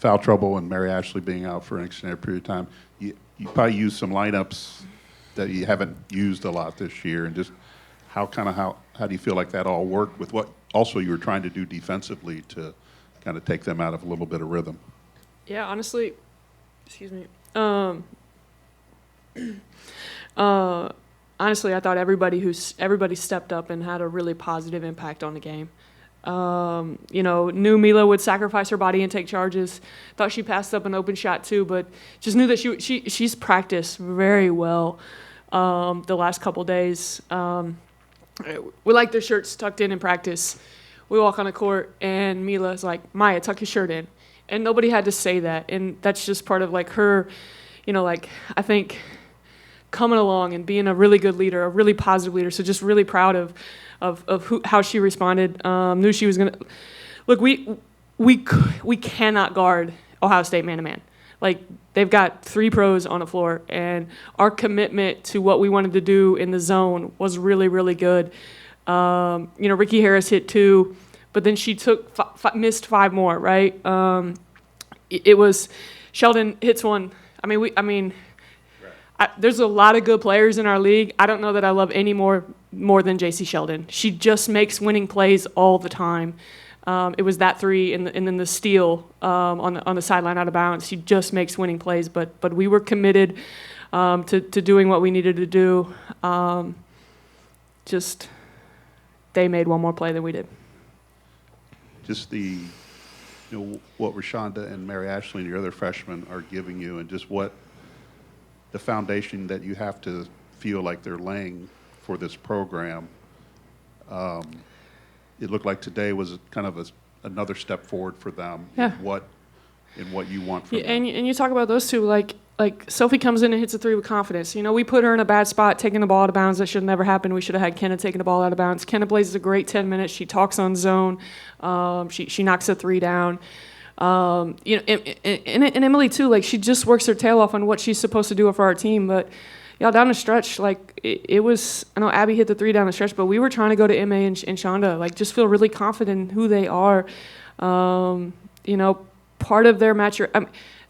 foul trouble and Mary Ashley being out for an extended period of time, you probably used some lineups that you haven't used a lot this year, and just how do you feel like that all worked with what also you were trying to do defensively to kind of take them out of a little bit of rhythm? Yeah, honestly, excuse me. Honestly, I thought everybody stepped up and had a really positive impact on the game. Knew Mila would sacrifice her body and take charges. Thought she passed up an open shot too, but just knew that she's practiced very well the last couple days. We like their shirts tucked in practice. We walk on the court and Mila's like, Maya, tuck your shirt in. And nobody had to say that. And that's just part of like her, I think coming along and being a really good leader, a really positive leader. So just really proud of how she responded. Knew she was gonna look. We cannot guard Ohio State man to man. Like, they've got 3 pros on the floor, and our commitment to what we wanted to do in the zone was really, really good. Ricky Harris hit 2, but then she missed 5 more. Right? It was Sheldon hits 1. There's a lot of good players in our league. I don't know that I love any more than JC Sheldon. She just makes winning plays all the time. It was that 3 and then the steal on the sideline out of bounds. She just makes winning plays. But we were committed to doing what we needed to do. Just they made one more play than we did. Just what Rashonda and Mary Ashley and your other freshmen are giving you, and just what the foundation that you have to feel like they're laying for this program. It looked like today was kind of another step forward for them. Yeah. In what you want from them. And you talk about those two, like Sophie comes in and hits a 3 with confidence. We put her in a bad spot, taking the ball out of bounds. That should have never happened. We should have had Kenna taking the ball out of bounds. Kenna plays a great 10 minutes. She talks on zone. She knocks a 3 down. And Emily too, like, she just works her tail off on what she's supposed to do for our team. But down the stretch, like, it was, I know Abby hit the 3 down the stretch, but we were trying to go to Emma and Shonda, like, just feel really confident in who they are. Part of their match,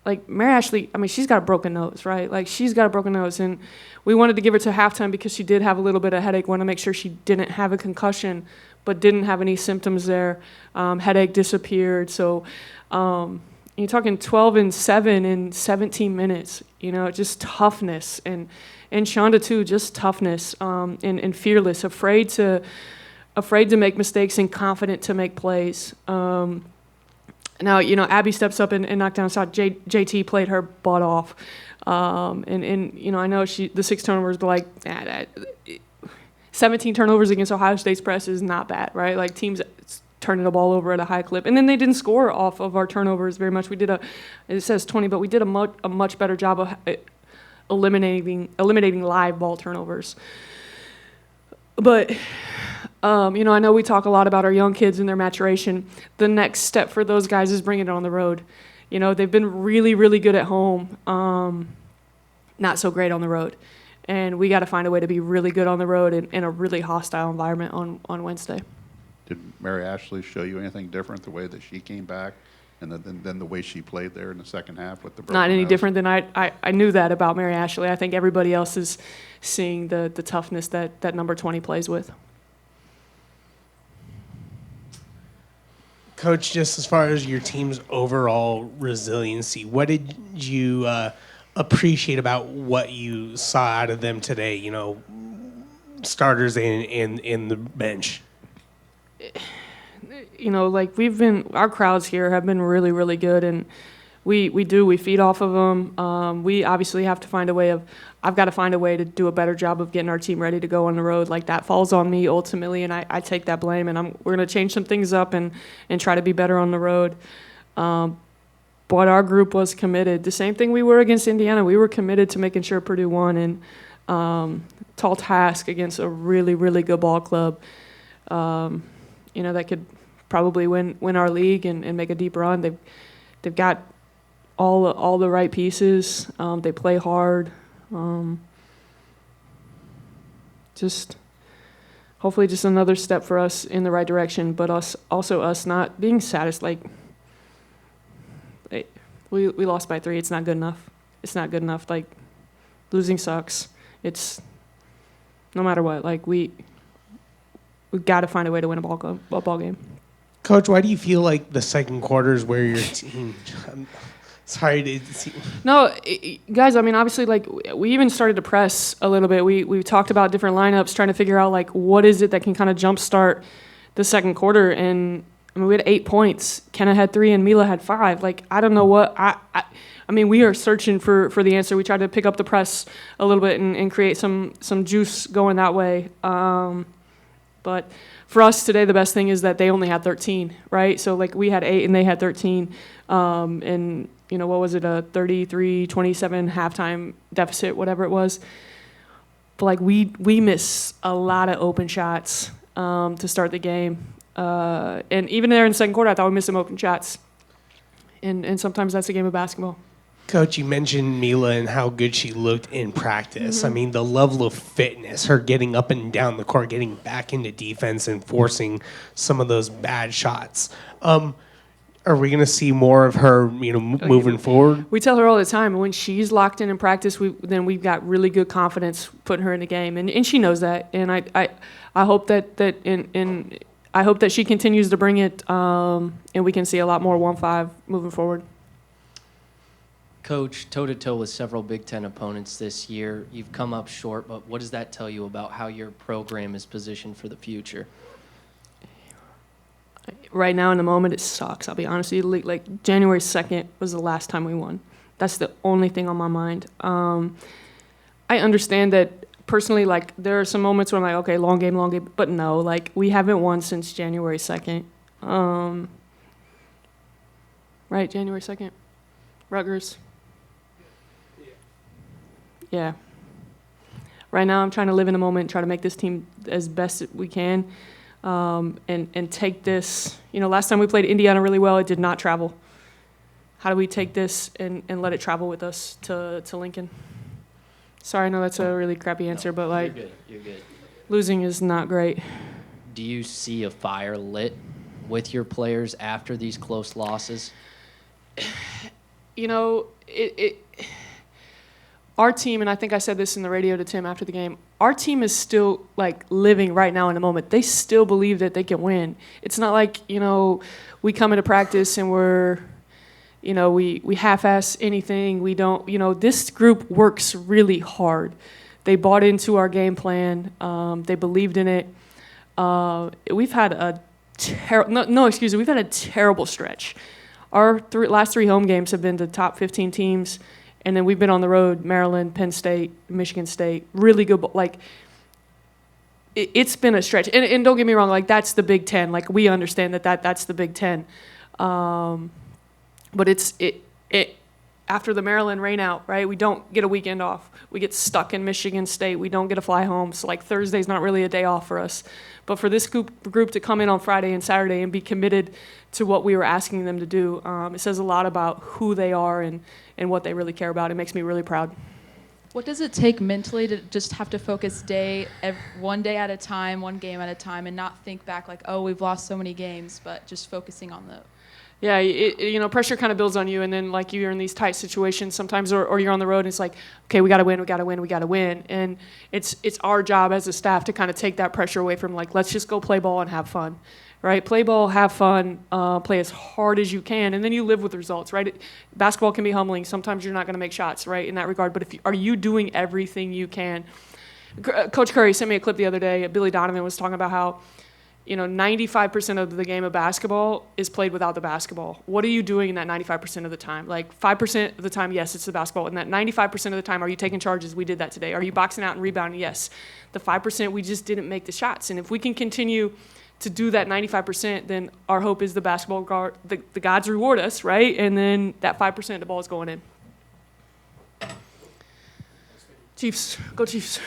like Mary Ashley, she's got a broken nose, right? Like, she's got a broken nose, and we wanted to give her to halftime because she did have a little bit of headache. Want to make sure she didn't have a concussion, but didn't have any symptoms there. Headache disappeared. So you're talking 12 and 7 in 17 minutes. Just toughness, and Shonda too, just toughness, and fearless, afraid to make mistakes and confident to make plays. Now, Abby steps up and knocked down a shot. JT played her butt off. I know the 6 turnovers, but like 17 turnovers against Ohio State's press is not bad, right? Like, teams turning the ball over at a high clip. And then they didn't score off of our turnovers very much. It says 20, but we did a much better job of eliminating live ball turnovers. But I know we talk a lot about our young kids and their maturation. The next step for those guys is bringing it on the road. They've been really, really good at home, not so great on the road. And we got to find a way to be really good on the road in a really hostile environment on Wednesday. Did Mary Ashley show you anything different, the way that she came back and then the way she played there in the second half with the broken Not any nose? different than I knew that about Mary Ashley. I think everybody else is seeing the toughness that number 20 plays with. Coach, just as far as your team's overall resiliency, what did you appreciate about what you saw out of them today? Starters and the bench. Our crowds here have been really, really good, and we feed off of them. We obviously have to find a way I've got to find a way to do a better job of getting our team ready to go on the road. Like, that falls on me ultimately, and I take that blame, and we're going to change some things up and try to be better on the road. But our group was committed. The same thing we were against Indiana. We were committed to making sure Purdue won, and tall task against a really, really good ball club. That could probably win our league and make a deep run. They've got all the right pieces. They play hard. Just hopefully just another step for us in the right direction, but us not being satisfied. We lost by 3. It's not good enough. It's not good enough. Like, losing sucks. It's no matter what. Like, we got to find a way to win a ball game. Coach, why do you feel like the second quarter is where your team? I'm sorry to see. No, guys. I mean, obviously, like we even started to press a little bit. We talked about different lineups, trying to figure out like what is it that can kind of jumpstart the second quarter. And I mean, we had 8 points. Kenna had 3, and Mila had 5. Like I don't know what I mean, we are searching for the answer. We tried to pick up the press a little bit and create some juice going that way. But for us today, the best thing is that they only had 13, right? So like we had 8 and they had 13. And you know, what was it, a 33-27 halftime deficit, whatever it was. But like we miss a lot of open shots to start the game. And even there in the second quarter, I thought we missed some open shots. And sometimes that's a game of basketball. Coach, you mentioned Mila and how good she looked in practice. I mean, the level of fitness, her getting up and down the court, getting back into defense and forcing some of those bad shots. Are we going to see more of her, moving forward? We tell her all the time, when she's locked in practice, we've got really good confidence putting her in the game. And she knows that. And I hope that I hope that she continues to bring it, and we can see a lot more 1-5 moving forward. Coach, toe-to-toe with several Big Ten opponents this year. You've come up short, but what does that tell you about how your program is positioned for the future? Right now, in the moment, it sucks. I'll be honest with you. Like January 2nd was the last time we won. That's the only thing on my mind. I understand that personally, like there are some moments where I'm like, okay, long game, but no, like we haven't won since January 2nd. Right, January 2nd, Rutgers. Yeah. Right now, I'm trying to live in the moment and try to make this team as best we can, and take this. You know, last time we played Indiana really well, it did not travel. How do we take this and let it travel with us to Lincoln? Sorry, I know that's a really crappy answer, but like, You're good. losing is not great. Do you see a fire lit with your players after these close losses? You know, our team, and I think I said this in the radio to Tim after the game, our team is still like living right now in the moment. They still believe that they can win. It's not like, you know, we come into practice and we're, you know, we half-ass anything. We don't, you know, this group works really hard. They bought into our game plan. They believed in it. We've had a we've had a terrible stretch. Our last 3 home games have been to top 15 teams, and then we've been on the road, Maryland, Penn State, Michigan State, really good. Like, it's been a stretch. And don't get me wrong, like, that's the Big Ten. Like, we understand that's the Big Ten. But it after the Maryland rainout, right, we don't get a weekend off. We get stuck in Michigan State. We don't get to fly home. So, like, Thursday's not really a day off for us. But for this group to come in on Friday and Saturday and be committed to what we were asking them to do, it says a lot about who they are and what they really care about. It makes me really proud. What does it take mentally to just have to focus one day at a time, one game at a time, and not think back like, oh, we've lost so many games, but just focusing on the... Yeah, you know, pressure kind of builds on you, and then like you're in these tight situations sometimes, or you're on the road, and it's like, okay, we got to win, and it's our job as a staff to kind of take that pressure away from like, let's just go play ball and have fun, right? Play ball, have fun, play as hard as you can, and then you live with results, right? Basketball can be humbling. Sometimes you're not going to make shots, right, in that regard, but are you doing everything you can? Coach Curry sent me a clip the other day. Billy Donovan was talking about how, you know, 95% of the game of basketball is played without the basketball. What are you doing in that 95% of the time? Like 5% of the time, yes, it's the basketball. And that 95% of the time, are you taking charges? We did that today. Are you boxing out and rebounding? Yes. The 5%, we just didn't make the shots. And if we can continue to do that 95%, then our hope is the basketball guard, the gods reward us, right? And then that 5%, the ball is going in. Chiefs. Go Chiefs.